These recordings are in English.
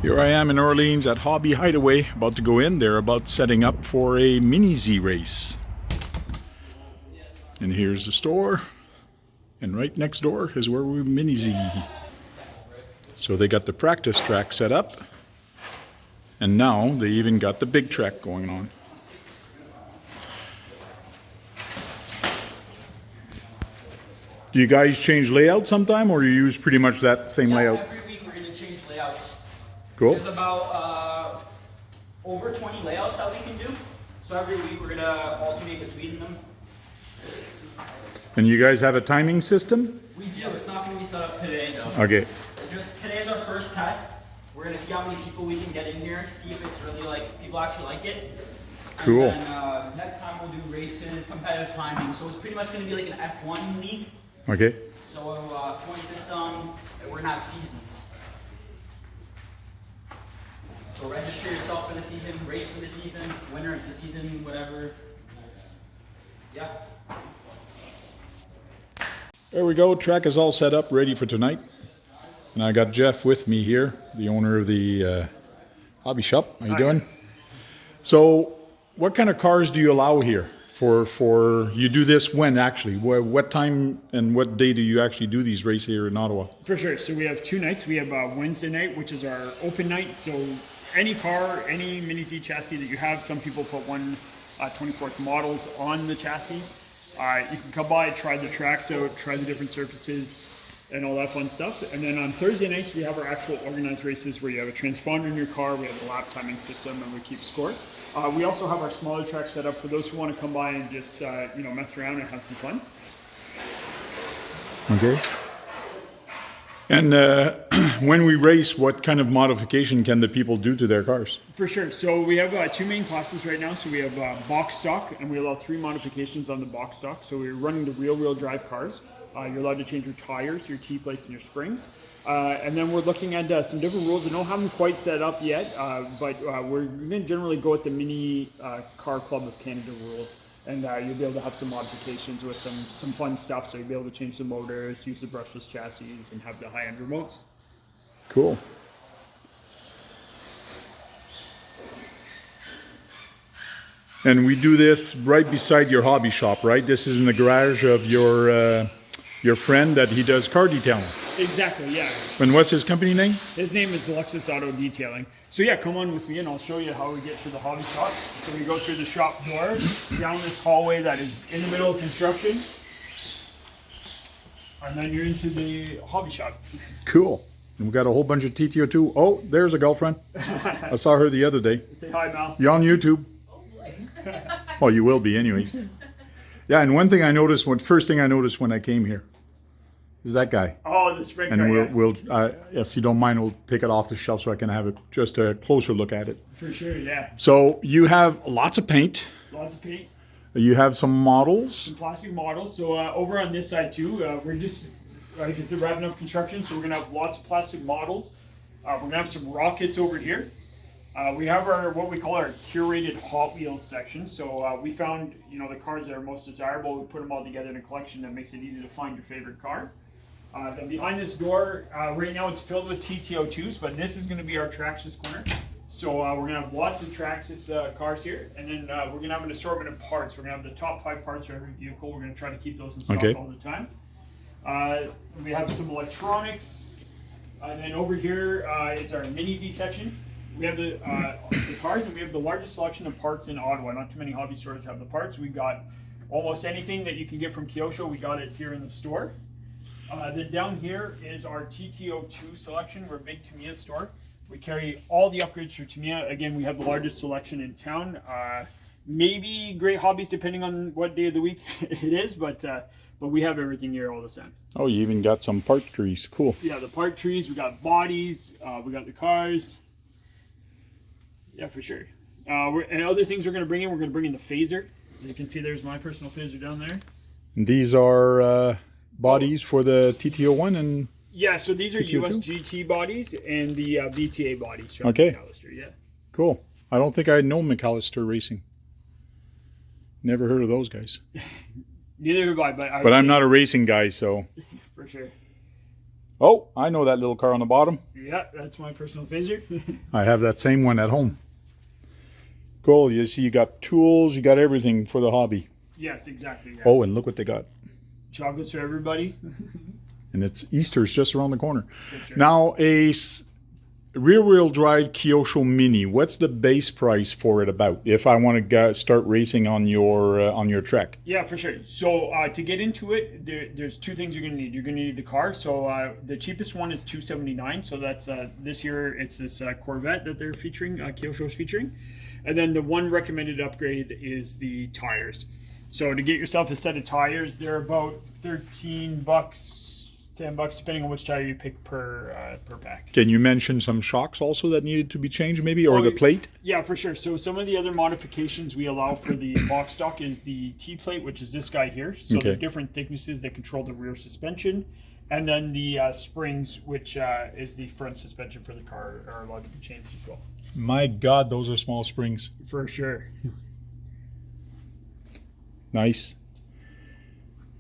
Here I am in Orleans at Hobby Hideaway, about to go in. They're about setting up for a mini Z race. And here's the store, and right next door is where we mini Z. So they got the practice track set up, and now they even got the big track going on. Do you guys change layout sometime, or you use pretty much that same layout? Every week we're going to change layouts. Cool. There's about over 20 layouts that we can do. So every week we're going to alternate between them. And you guys have a timing system? We do. It's not going to be set up today though. Okay. Today is our first test. We're going to see how many people we can get in here, see if it's really like, people actually like it. Cool. And then next time we'll do races, competitive timing. So it's pretty much going to be like an F1 league. Okay. So point system, and we're going to have seasons. So register yourself for the season, race for the season, winner of the season, whatever. Yeah. There we go. Track is all set up, ready for tonight. And I got Jeff with me here, the owner of the hobby shop. How you doing? So, what kind of cars do you allow here? For you do this when actually? What time and what day do you actually do these races here in Ottawa? For sure. So we have two nights. We have Wednesday night, which is our open night. So any car, any mini Z chassis that you have, some people put 1/24th models on the chassis. You can come by, try the tracks out, try the different surfaces, and all that fun stuff. And then on Thursday nights, we have our actual organized races where you have a transponder in your car, we have a lap timing system, and we keep score. We also have our smaller track set up for those who want to come by and just mess around and have some fun. Okay. And when we race, what kind of modification can the people do to their cars? For sure. So we have two main classes right now. So we have box stock, and we allow 3 modifications on the box stock. So we're running the rear-wheel drive cars. You're allowed to change your tires, your T-plates, and your springs. And then we're looking at some different rules. I don't have them quite set up yet, but we're going to generally go with the Mini Car Club of Canada rules. And you'll be able to have some modifications with some fun stuff. So you'll be able to change the motors, use the brushless chassis, and have the high-end remotes. Cool. And we do this right beside your hobby shop, right? This is in the garage of your friend that he does car detailing. Exactly, yeah. And what's his company name? His name is Lexus Auto Detailing. So yeah, come on with me and I'll show you how we get to the hobby shop. So we go through the shop door, down this hallway that is in the middle of construction, and then you're into the hobby shop. Cool. And we got a whole bunch of TTO2. Oh, there's a girlfriend. I saw her the other day. Say hi, Mal. You on YouTube? Well, you will be anyways. Yeah, and one thing I noticed, first thing I noticed when I came here is that guy. Oh, the sprint car, And yes. we'll if you don't mind, we'll take it off the shelf so I can have just a closer look at it. For sure, yeah. So you have lots of paint. Lots of paint. You have some models. Some plastic models. So over on this side too, we're just, like I said, wrapping up construction. So we're going to have lots of plastic models. We're going to have some rockets over here. We have our what we call our curated Hot Wheels section. So we found the cars that are most desirable. We put them all together in a collection that makes it easy to find your favorite car. Then behind this door, right now it's filled with TTO2s, but this is going to be our Traxxas corner. So we're going to have lots of Traxxas cars here, and then we're going to have an assortment of parts. We're going to have the top 5 parts for every vehicle. We're going to try to keep those in stock all the time. We have some electronics, and then over here is our Mini Z section. We have the cars, and we have the largest selection of parts in Ottawa. Not too many hobby stores have the parts. We got almost anything that you can get from Kyosho. We got it here in the store. Then down here is our TTO2 selection. We're a big Tamiya store. We carry all the upgrades for Tamiya. Again, we have the largest selection in town. Maybe Great Hobbies, depending on what day of the week it is, but we have everything here all the time. Oh, you even got some part trees. Cool. Yeah, the part trees. We got bodies. We got the cars. Yeah, for sure. And other things we're going to bring in, we're going to bring in the phaser. As you can see, there's my personal phaser down there. And these are bodies for the TTO1 and... Yeah, so these are TTO2? US GT bodies and the VTA bodies from Okay. McAllister, yeah. Cool. I don't think I know McAllister Racing. Never heard of those guys. Neither have I, But I'm not a racing guy, so... For sure. Oh, I know that little car on the bottom. Yeah, that's my personal phaser. I have that same one at home. Cool. You see, you got tools, you got everything for the hobby. Yes, exactly. Yeah. Oh, and look what they got. Chocolates for everybody. And it's Easter's just around the corner. Sure. Now, a rear-wheel drive Kyosho Mini. What's the base price for it about? If I want to start racing on your Trek. Yeah, for sure. So to get into it, there's two things you're gonna need. You're gonna need the car. So the cheapest one is $279. So that's this year it's this Corvette that they're featuring. Kyosho's featuring, and then the one recommended upgrade is the tires. So to get yourself a set of tires, they're about $13, $10, depending on which tire you pick per pack. Can you mention some shocks also that needed to be changed, maybe, or the plate? Yeah, for sure. So some of the other modifications we allow for the box stock is the T-plate, which is this guy here. So Okay. the different thicknesses that control the rear suspension, and then the springs, which is the front suspension for the car, are allowed to be changed as well. My God, those are small springs. For sure. Nice.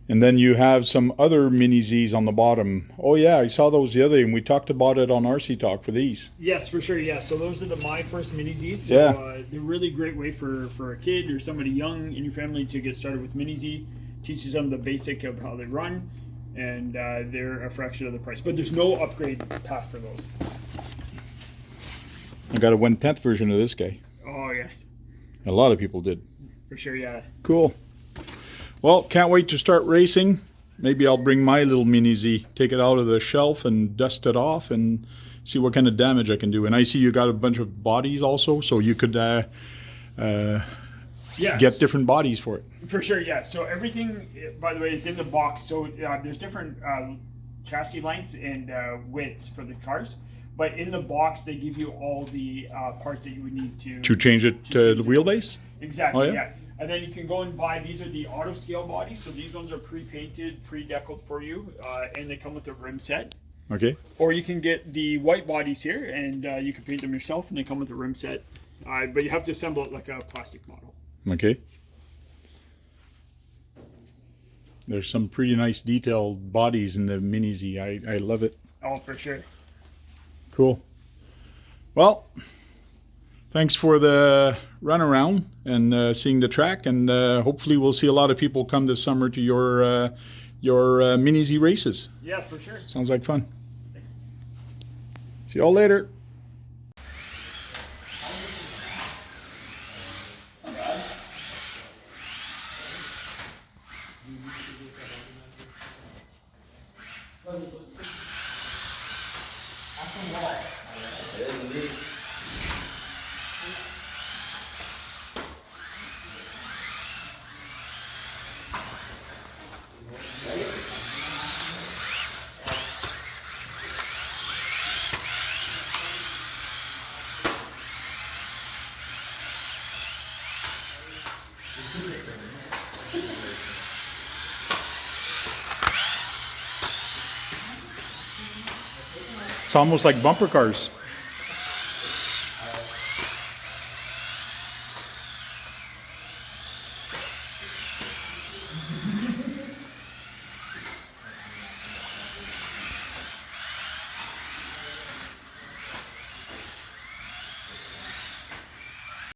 And then you have some other Mini Zs on the bottom. Oh yeah, I saw those the other day, and we talked about it on RC Talk for these. Yes, for sure. Yeah. So those are the My First Mini Zs. So, Yeah. they're really great way for a kid or somebody young in your family to get started with Mini Z. Teaches them the basic of how they run, and they're a fraction of the price. But there's no upgrade path for those. I got a 1/10 version of this guy. Oh yes, A lot of people did. for sure. Yeah. Cool. Well, can't wait to start racing. Maybe I'll bring my little Mini Z, take it out of the shelf and dust it off and see what kind of damage I can do. And I see you got a bunch of bodies also, so you could Yeah. get different bodies for it. For sure. Yeah. So everything, by the way, is in the box. So there's different chassis lengths and widths for the cars. But in the box, they give you all the parts that you would need To change it to the wheelbase? Exactly, Oh, yeah? yeah. And then you can go and buy, these are the auto scale bodies. So these ones are pre-painted, pre-deckled for you, and they come with a rim set. Okay. Or you can get the white bodies here, and you can paint them yourself, and they come with a rim set. But you have to assemble it like a plastic model. Okay. There's some pretty nice detailed bodies in the Mini Z. I love it. Oh, for sure. Cool. Well, thanks for the run around and seeing the track, and hopefully we'll see a lot of people come this summer to your Mini Z races. Yeah, for sure. Sounds like fun. Thanks. See y'all later. It's almost like bumper cars.